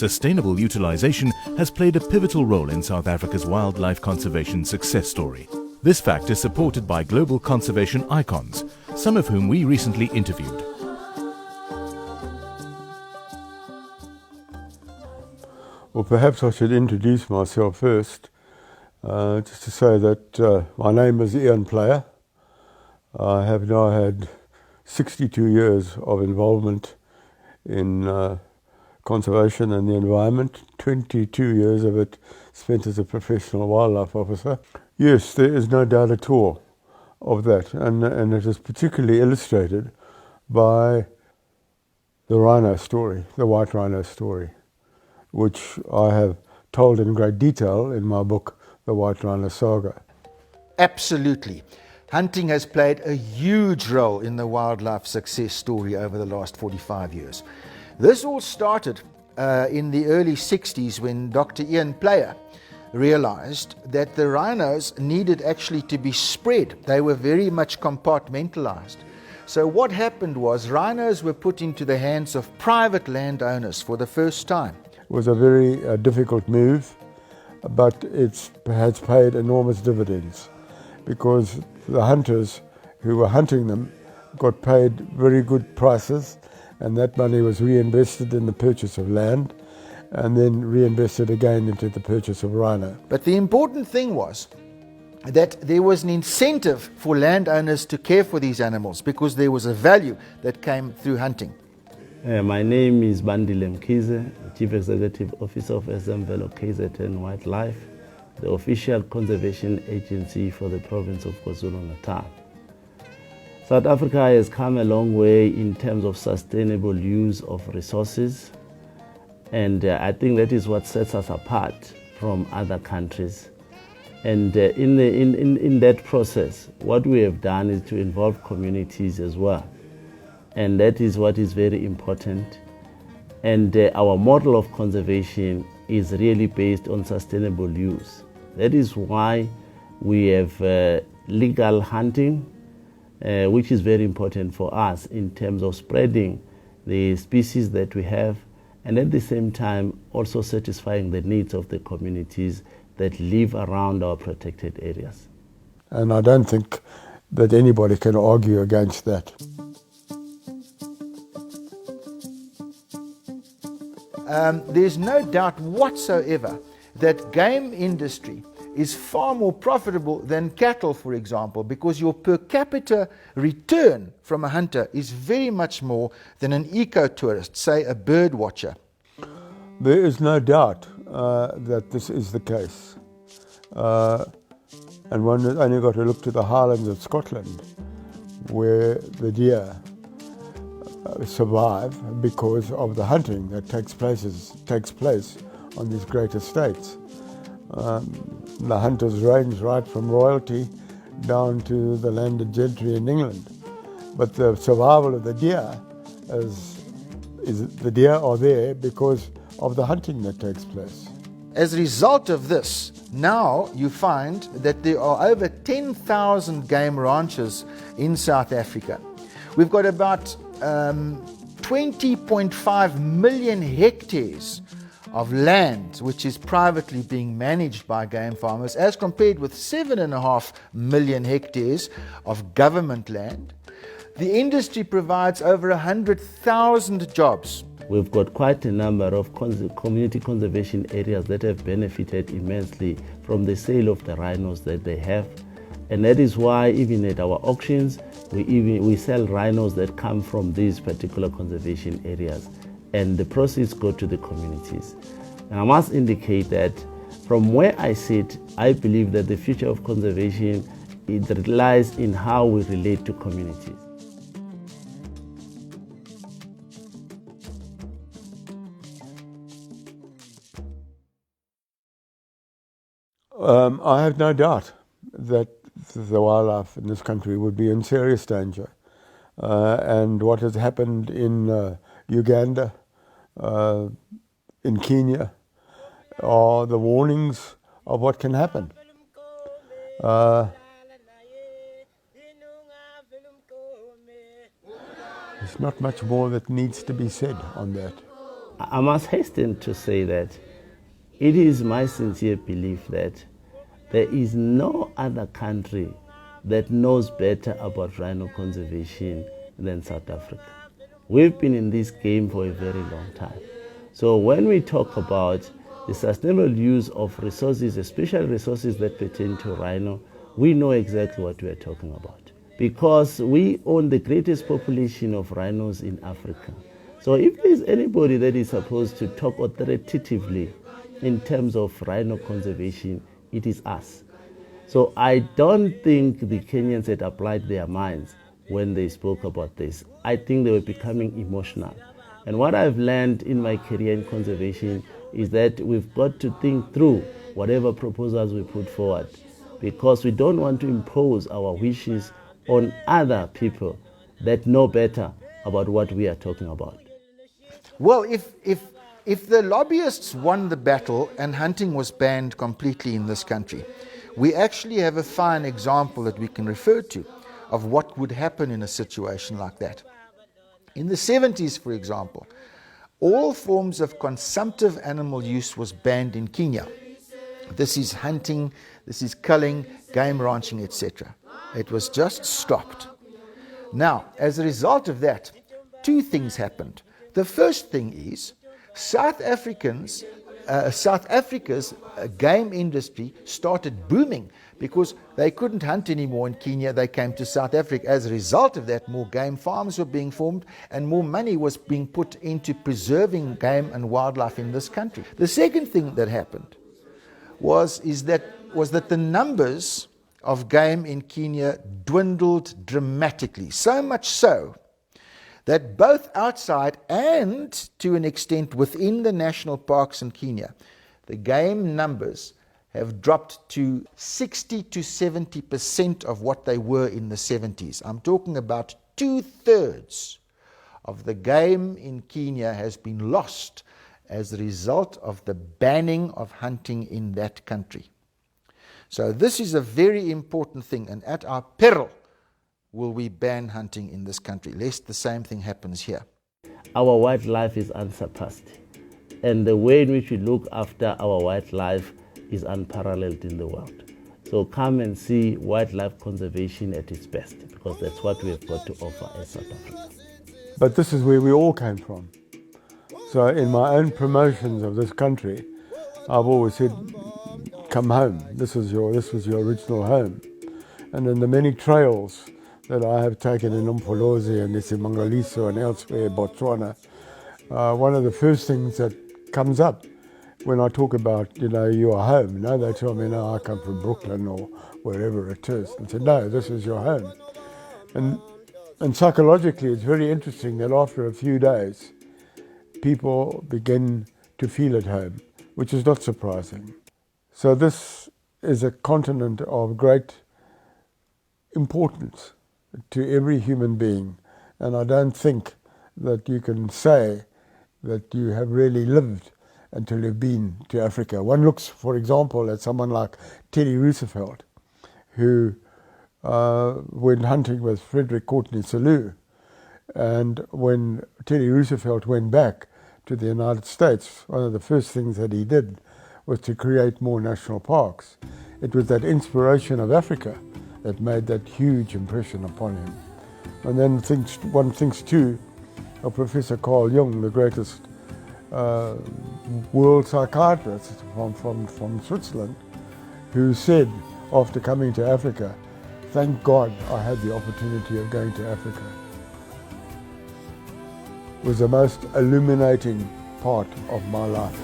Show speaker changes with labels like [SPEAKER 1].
[SPEAKER 1] sustainable utilization has played a pivotal role in South Africa's wildlife conservation success story. This fact is supported by global conservation icons, some of whom we recently interviewed.
[SPEAKER 2] Well, perhaps I should introduce myself first, just to say that my name is Ian Player. I have now had 62 years of involvement in conservation and the environment, 22 years of it spent as a professional wildlife officer. Yes, there is no doubt at all of that, and it is particularly illustrated by the rhino story, the white rhino story, which I have told in great detail in my book, The White Rhino Saga.
[SPEAKER 3] Absolutely. Hunting has played a huge role in the wildlife success story over the last 45 years. This all started in the early 60s when Dr. Ian Player realized that the rhinos needed actually to be spread. They were very much compartmentalized. So what happened was rhinos were put into the hands of private landowners for the first time.
[SPEAKER 2] It was a very difficult move, but it has paid enormous dividends because the hunters who were hunting them got paid very good prices, and that money was reinvested in the purchase of land and then reinvested again into the purchase of rhino.
[SPEAKER 3] But the important thing was that there was an incentive for landowners to care for these animals because there was a value that came through hunting.
[SPEAKER 4] My name is Bandile Mkhize, Chief Executive Officer of SMVelo KZN Wildlife, the official conservation agency for the province of KwaZulu-Natal. South Africa has come a long way in terms of sustainable use of resources, and I think that is what sets us apart from other countries. And in that process, what we have done is to involve communities as well. And that is what is very important. And our model of conservation is really based on sustainable use. That is why we have legal hunting, which is very important for us in terms of spreading the species that we have, and at the same time also satisfying the needs of the communities that live around our protected areas.
[SPEAKER 2] And I don't think that anybody can argue against that.
[SPEAKER 3] There's no doubt whatsoever that game industry is far more profitable than cattle, for example, because your per capita return from a hunter is very much more than an eco-tourist, say a bird watcher.
[SPEAKER 2] There is no doubt that this is the case. And one has only got to look to the Highlands of Scotland, where the deer survive because of the hunting that takes place on these great estates. The hunters range right from royalty down to the landed gentry in England. But the survival of the deer is the deer are there because of the hunting that takes place.
[SPEAKER 3] As a result of this, now you find that there are over 10,000 game ranches in South Africa. We've got about 20.5 million hectares of land which is privately being managed by game farmers, as compared with 7.5 million hectares of government land. The industry provides over 100,000 jobs.
[SPEAKER 4] We've got quite a number of community conservation areas that have benefited immensely from the sale of the rhinos that they have. And that is why even at our auctions, we sell rhinos that come from these particular conservation areas, and the proceeds go to the communities. And I must indicate that from where I sit, I believe that the future of conservation, it lies in how we relate to communities.
[SPEAKER 2] I have no doubt that the wildlife in this country would be in serious danger. And what has happened in Uganda, in Kenya, are the warnings of what can happen. There's not much more that needs to be said on that.
[SPEAKER 4] I must hasten to say that it is my sincere belief that there is no other country that knows better about rhino conservation than South Africa. We've been in this game for a very long time. So when we talk about the sustainable use of resources, especially resources that pertain to rhino, we know exactly what we are talking about, because we own the greatest population of rhinos in Africa. So if there's anybody that is supposed to talk authoritatively in terms of rhino conservation, it is us. So I don't think the Kenyans had applied their minds when they spoke about this. I think they were becoming emotional. And what I've learned in my career in conservation is that we've got to think through whatever proposals we put forward, because we don't want to impose our wishes on other people that know better about what we are talking about.
[SPEAKER 3] Well, if the lobbyists won the battle and hunting was banned completely in this country, we actually have a fine example that we can refer to of what would happen in a situation like that. In the 70s, for example, all forms of consumptive animal use was banned in Kenya. This is hunting, this is culling, game ranching, etc. It was just stopped. Now, as a result of that, two things happened. The first thing is South Africa's game industry started booming because they couldn't hunt anymore in Kenya. They came to South Africa. As a result of that, more game farms were being formed and more money was being put into preserving game and wildlife in this country. The second thing that happened was that the numbers of game in Kenya dwindled dramatically, so much so that both outside and to an extent within the national parks in Kenya, the game numbers have dropped to 60 to 70% of what they were in the 70s. I'm talking about 2/3 of the game in Kenya has been lost as a result of the banning of hunting in that country. So this is a very important thing, and at our peril will we ban hunting in this country, lest the same thing happens here.
[SPEAKER 4] Our wildlife is unsurpassed, and the way in which we look after our wildlife is unparalleled in the world. So come and see wildlife conservation at its best, because that's what we have got to offer as South Africa.
[SPEAKER 2] But this is where we all came from. So in my own promotions of this country, I've always said, come home. This was your original home. And in the many trails that I have taken in Umfolozi and Isimangaliso and elsewhere, Botswana, one of the first things that comes up when I talk about, your home, they tell me, no, I come from Brooklyn or wherever it is. And say, no, this is your home. And psychologically, it's very interesting that after a few days, people begin to feel at home, which is not surprising. So this is a continent of great importance to every human being. And I don't think that you can say that you have really lived until you've been to Africa. One looks, for example, at someone like Teddy Roosevelt, who went hunting with Frederick Courtenay Selous. And when Teddy Roosevelt went back to the United States, one of the first things that he did was to create more national parks. It was that inspiration of Africa that made that huge impression upon him. And then one thinks too of Professor Carl Jung, the greatest world psychiatrist from Switzerland, who said after coming to Africa, thank God I had the opportunity of going to Africa. It was the most illuminating part of my life.